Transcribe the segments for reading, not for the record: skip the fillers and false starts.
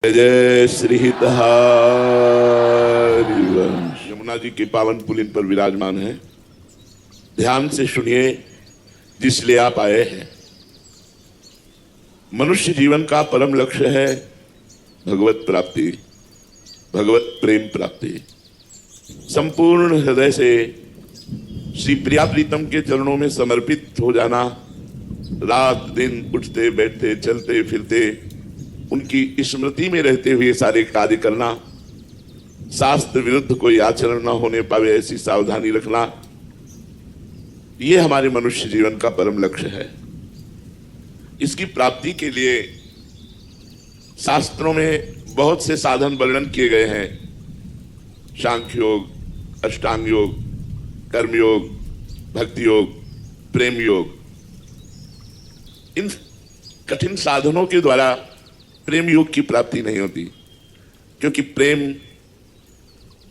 जय श्री हरिवंश। यमुना जी के पावन पुलिन पर विराजमान है। ध्यान से सुनिए जिसलिए आप आए हैं। मनुष्य जीवन का परम लक्ष्य है भगवत प्राप्ति, भगवत प्रेम प्राप्ति। संपूर्ण हृदय से श्री प्रिया प्रीतम के चरणों में समर्पित हो जाना, रात दिन उठते बैठते चलते फिरते उनकी स्मृति में रहते हुए सारे कार्य करना, शास्त्र विरुद्ध कोई आचरण न होने पावे ऐसी सावधानी रखना, ये हमारे मनुष्य जीवन का परम लक्ष्य है। इसकी प्राप्ति के लिए शास्त्रों में बहुत से साधन वर्णन किए गए हैं। सांख्य योग, अष्टांग योग, कर्म योग, भक्ति योग, प्रेम योग। इन कठिन साधनों के द्वारा प्रेम योग की प्राप्ति नहीं होती, क्योंकि प्रेम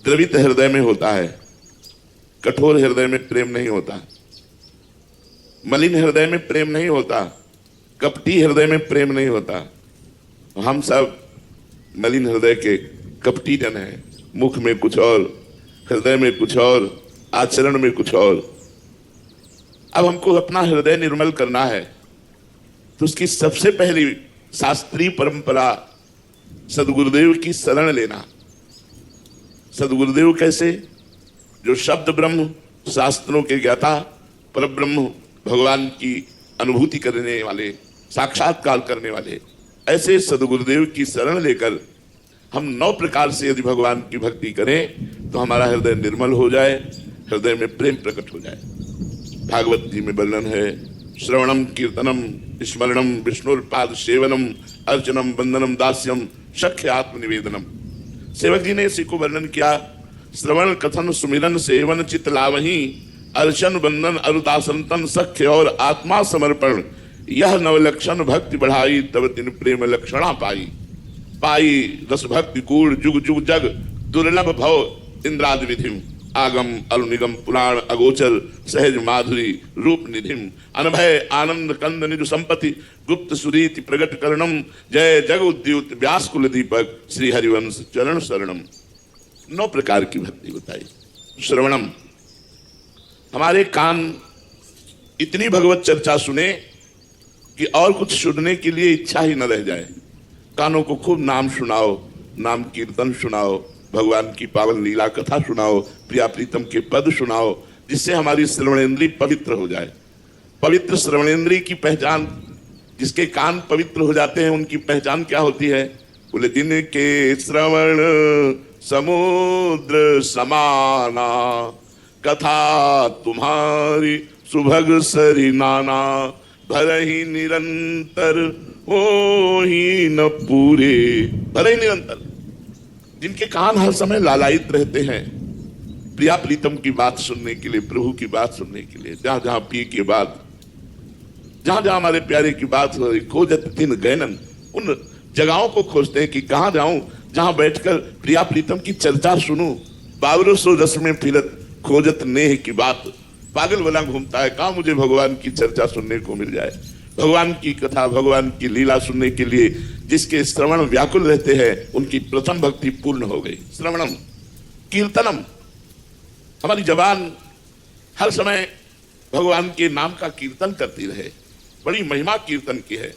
द्रवित हृदय में होता है, कठोर हृदय में प्रेम नहीं होता, मलिन हृदय में प्रेम नहीं होता, कपटी हृदय में प्रेम नहीं होता। हम सब मलिन हृदय के कपटी जन हैं। मुख में कुछ और, हृदय में कुछ और, आचरण में कुछ और। अब हमको अपना हृदय निर्मल करना है, तो उसकी सबसे पहली शास्त्रीय परंपरा सदगुरुदेव की शरण लेना। सदगुरुदेव कैसे? जो शब्द ब्रह्म, शास्त्रों के ज्ञाता, परब्रह्म भगवान की अनुभूति करने वाले, साक्षात्कार करने वाले, ऐसे सदगुरुदेव की शरण लेकर हम 9 प्रकार से यदि भगवान की भक्ति करें तो हमारा हृदय निर्मल हो जाए, हृदय में प्रेम प्रकट हो जाए। भागवत जी में वर्णन है, श्रवणम कीर्तनम स्मरणम विष्णुपाद सेवनम अर्चनम वंदनम दास्यम सख्य आत्मनिवेदनम। सेवक जी ने इसी को वर्णन किया। श्रवण कथन सुमिरन सेवन चित लावही, अर्चन वंदन अरुदासनतन सख्य और आत्मा समर्पण, यह नवलक्षण भक्ति बढ़ाई तब तिन प्रेम लक्षणा पाई। पाई रस भक्ति कूड़ जुग जुग जग, दुर्लभ भव इंद्रादि विधिम, आगम अनुनिगम पुराण अगोचर, सहज माधुरी रूप निधिम, अनभय आनंद कंद निज संपत्ति, गुप्त सुरीति प्रगट करणम, जय जग उद्युत व्यास कुल दीपक, श्री हरिवंश चरण शरणम। 9 प्रकार की भक्ति बताई। श्रवणम, हमारे कान इतनी भगवत चर्चा सुने कि और कुछ सुनने के लिए इच्छा ही न रह जाए। कानों को खूब नाम सुनाओ, नाम कीर्तन सुनाओ, भगवान की पावन लीला कथा सुनाओ, प्रिया प्रीतम के पद सुनाओ, जिससे हमारी श्रवणेन्द्रिय पवित्र हो जाए। पवित्र श्रवणेन्द्रिय की पहचान, जिसके कान पवित्र हो जाते हैं, उनकी पहचान क्या होती है? बोले दिन के श्रवण समुद्र समाना, कथा तुम्हारी सुभग सरी नाना, भरहि निरंतर हो ही न पूरे। भरहि निरंतर, जिनके कान हर समय लालायित रहते हैं प्रिया प्रीतम की बात सुनने के लिए, प्रभु की बात सुनने के लिए। जहां जहां पी की बात, जहां जहां हमारे प्यारे की बात हो रही, खोजत दिन गैनन, उन जगहों को खोजते हैं कि कहां जाऊं जहां बैठकर प्रिया प्रीतम की चर्चा सुनूं। बावरो सो रस में फिरत खोजत नेह की बात, पागल बना घूमता है, कहां मुझे भगवान की चर्चा सुनने को मिल जाए। भगवान की कथा, भगवान की लीला सुनने के लिए जिसके श्रवण व्याकुल रहते हैं, उनकी प्रथम भक्ति पूर्ण हो गई। श्रवणम, कीर्तनम, हमारी जबान हर समय भगवान के नाम का कीर्तन करती रहे। बड़ी महिमा कीर्तन की है।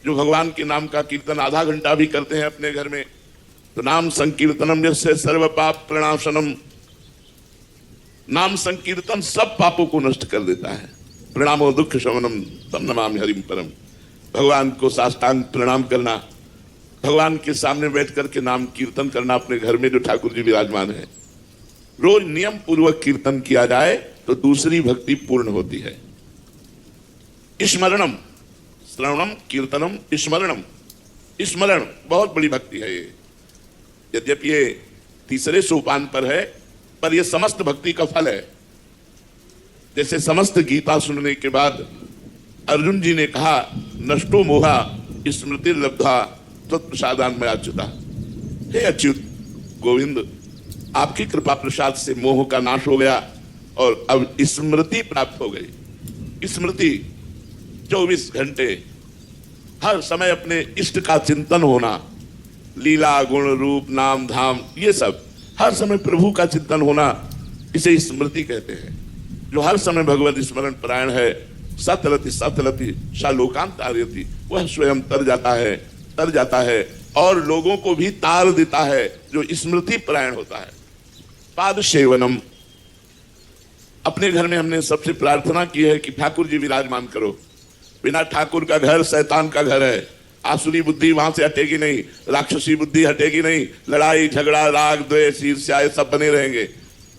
जो भगवान के नाम का कीर्तन आधा घंटा भी करते हैं अपने घर में, तो नाम संकीर्तनम यस्य सर्व पाप प्रणाशनम, नाम संकीर्तन सब पापों को नष्ट कर देता है। प्रणामो दुख शमनम तम नमामि हरिम परम। भगवान को साष्टांग प्रणाम करना, भगवान के सामने बैठ करके नाम कीर्तन करना, अपने घर में जो ठाकुर जी विराजमान है, रोज नियम पूर्वक कीर्तन किया जाए तो दूसरी भक्ति पूर्ण होती है। स्मरणम, श्रवणम कीर्तनम स्मरणम, स्मरण बहुत बड़ी भक्ति है ये। यद्यपि ये तीसरे सोपान पर है, पर यह समस्त भक्ति का फल है। जैसे समस्त गीता सुनने के बाद अर्जुन जी ने कहा, नष्टो मोहा स्मृति लब्धा तत्प्रसादान में अच्युता। हे अच्युत गोविंद, आपकी कृपा प्रसाद से मोह का नाश हो गया और अब स्मृति प्राप्त हो गई। स्मृति 24 घंटे हर समय अपने इष्ट का चिंतन होना, लीला गुण रूप नाम धाम, ये सब हर समय प्रभु का चिंतन होना, इसे स्मृति कहते हैं। जो हर समय भगवत स्मरण परायण है, सतलति सतलति शालोकांत आर्यति, वह स्वयं तर जाता है और लोगों को भी तार देता है जो स्मृति परायण होता है। पाद सेवनम, अपने घर में हमने सबसे प्रार्थना की है कि ठाकुर जी विराजमान करो। बिना ठाकुर का घर शैतान का घर है। आसुरी बुद्धि वहां से हटेगी नहीं, राक्षसी बुद्धि हटेगी नहीं, लड़ाई झगड़ा राग द्वेष ईर्ष्या ये सब बने रहेंगे।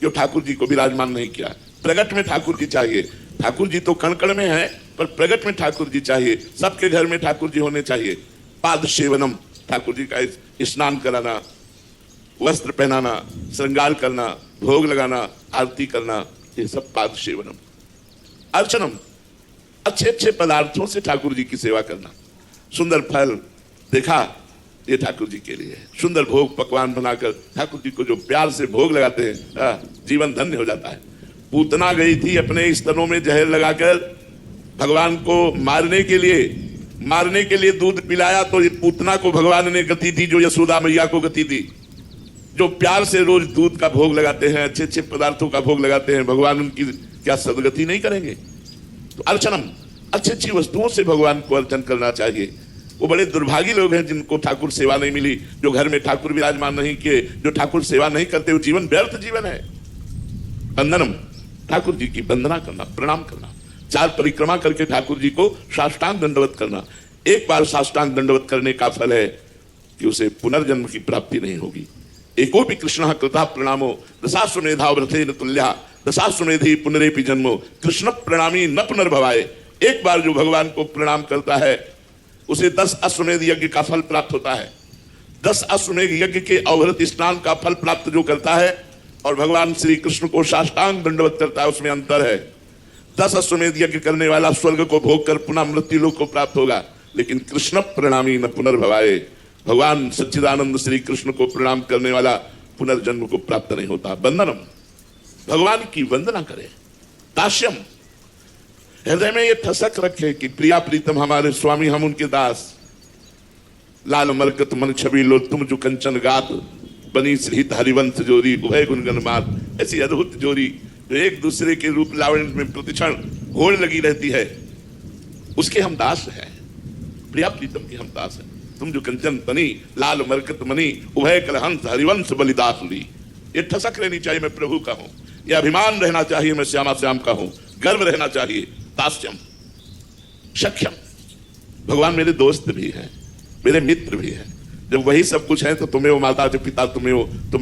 जो ठाकुर जी को विराजमान नहीं किया, प्रगट में ठाकुर जी चाहिए। ठाकुर जी तो कण कण में है, पर प्रगट में ठाकुर जी चाहिए। सबके घर में ठाकुर जी होने चाहिए। पाद सेवनम, ठाकुर जी का स्नान कराना, वस्त्र पहनाना, श्रृंगार करना, भोग लगाना, आरती करना, ये सब पाद सेवनम। अर्चनम, अच्छे अच्छे पदार्थों से ठाकुर जी की सेवा करना। सुंदर फल देखा, ये ठाकुर जी के लिए है। सुंदर भोग पकवान बनाकर ठाकुर जी को जो प्यार से भोग लगाते हैं, जीवन धन्य हो जाता है। पूतना गई थी अपने स्तनों में जहर लगाकर भगवान को मारने के लिए दूध पिलाया, तो ये पूतना को भगवान ने गति दी जो यशोदा मैया को गति दी। जो प्यार से रोज दूध का भोग लगाते हैं, अच्छे अच्छे पदार्थों का भोग लगाते हैं, भगवान उनकी क्या सदगति नहीं करेंगे? तो अर्चनम, अच्छी अच्छी वस्तुओं से भगवान को अर्चन करना चाहिए। वो बड़े दुर्भागी लोग हैं जिनको ठाकुर सेवा नहीं मिली, जो घर में ठाकुर विराजमान नहीं किए, जो ठाकुर सेवा नहीं करते, वो जीवन व्यर्थ जीवन है। वंदनम, ठाकुर जी की वंदना करना, प्रणाम करना। 4 परिक्रमा करके ठाकुर जी को साष्टांग दंडवत करना। एक बार साष्टांग दंडवत करने का फल है कि उसे पुनर्जन्म की प्राप्ति नहीं होगी। एकोपि कृष्ण कृता प्रणामो दशाश्वमेधा व्रतेन तुल्या दशाश्वमेधि पुनरेपि जन्मो कृष्ण प्रणामी न पुनर्भवाए। एक बार जो भगवान को प्रणाम करता है उसे 10 अश्वमेध यज्ञ का फल प्राप्त होता है। 10 अश्वमेध यज्ञ के अवहृत स्नान का फल प्राप्त जो करता है और भगवान श्री कृष्ण को साष्टांग दंडवत करता है, उसमें अंतर है। 10 अश्वमेध यज्ञ करने वाला स्वर्ग को भोग कर पुनः मृत्यु लोक को प्राप्त होगा, लेकिन कृष्ण प्रणामी न पुनर्भवाए, भगवान सच्चिदानंद श्री कृष्ण को प्रणाम करने वाला पुनर्जन्म को प्राप्त नहीं होता। वंदनम, भगवान की वंदना करें। दास्यम, हृदय में ये ठसक रखे कि प्रिया प्रीतम हमारे स्वामी, हम उनके दास। लाल मरकत मन छवि लो तुम जो कंचन गात, बनी श्रीत हरिवंश जोरी उभय गुणगन मात। ऐसी अद्भुत जोड़ी जो एक दूसरे के रूप लावण्य में प्रतिक्षण होड़ लगी रहती है, उसके हम दास हैं। प्रिया प्रीतम के हम दास हैं। तुम जो कंचन तनी लाल मरकत मनी उभय कलहंस हरिवंश बलिदास ली। ये ठसक रहनी चाहिए मैं प्रभु का हूं, यह अभिमान रहना चाहिए मैं श्यामा श्याम का हूं, गर्व रहना चाहिए। दास्यम, सख्यम, भगवान मेरे दोस्त भी हैं, मेरे मित्र भी हैं। जब वही सब कुछ है तो तुम्हें वो माता पिता, तुम्हें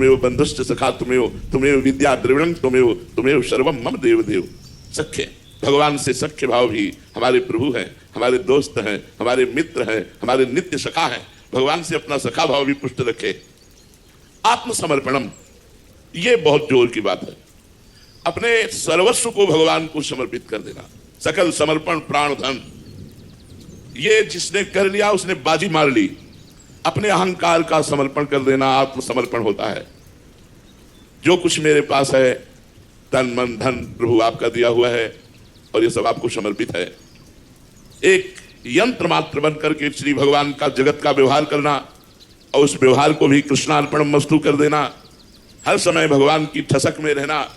वो बंधुश्च सखा, तुम्हें वो विद्या द्रविणं, तुम्हें वो सर्वम मम देव देव। सख्य, भगवान से सख्य भाव भी हमारे प्रभु हैं, हमारे दोस्त हैं, हमारे मित्र हैं, हमारे नित्य सखा हैं। भगवान से अपना सखा भाव भी पुष्ट रखे। आत्मसमर्पणम, ये बहुत जोर की बात है। अपने सर्वस्व को भगवान को समर्पित कर देना। सकल समर्पण प्राण धन, ये जिसने कर लिया उसने बाजी मार ली। अपने अहंकार का समर्पण कर देना आत्मसमर्पण होता है। जो कुछ मेरे पास है, तन मन धन प्रभु आपका दिया हुआ है और ये सब आपको समर्पित है। एक यंत्र मात्र बनकर के श्री भगवान का जगत का व्यवहार करना और उस व्यवहार को भी कृष्णार्पण मस्तु कर देना। हर समय भगवान की ठसक में रहना,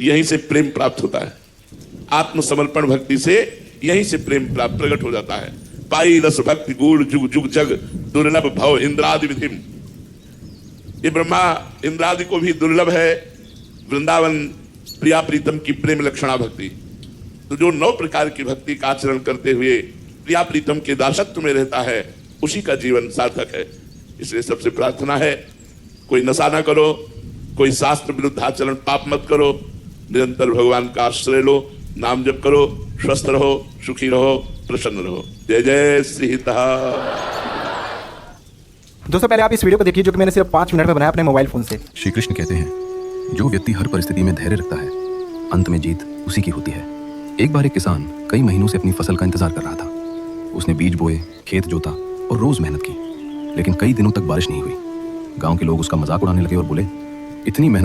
यहीं से प्रेम प्राप्त होता है। आत्मसमर्पण भक्ति से यहीं से प्रेम प्राप्त प्रकट हो जाता है। पाई रस भक्ति गूढ़ जुग जुग जग दुर्लभ भव इंद्रादि विधिम। ये ब्रह्मा इंद्रादि को भी दुर्लभ है वृंदावन प्रिया प्रीतम की प्रेम लक्षणा भक्ति। तो जो 9 प्रकार की भक्ति का आचरण करते हुए प्रिया प्रीतम के दासत्व में रहता है, उसी का जीवन सार्थक है। इसलिए सबसे प्रार्थना है, कोई नशा ना करो, कोई शास्त्र विरुद्ध आचरण पाप मत करो, निरंतर भगवान का आश्रय लो, नाम जप करो, स्वस्थ रहो, सुखी रहो, प्रसन्न रहो। जय जय सीता। दोस्तों पहले आप इस वीडियो को देखिए जो कि मैंने सिर्फ 5 मिनट में बनाया अपने मोबाइल फोन से। श्री कृष्ण कहते हैं, जो व्यक्ति हर परिस्थिति में धैर्य रखता है, अंत में जीत उसी की होती है। एक बार एक किसान कई महीनों से अपनी फसल का इंतजार कर रहा था। उसने बीज बोए, खेत जोता और रोज मेहनत की, लेकिन कई दिनों तक बारिश नहीं हुई। गांव के लोग उसका मजाक उड़ाने लगे और बोले, इतनी मेहनत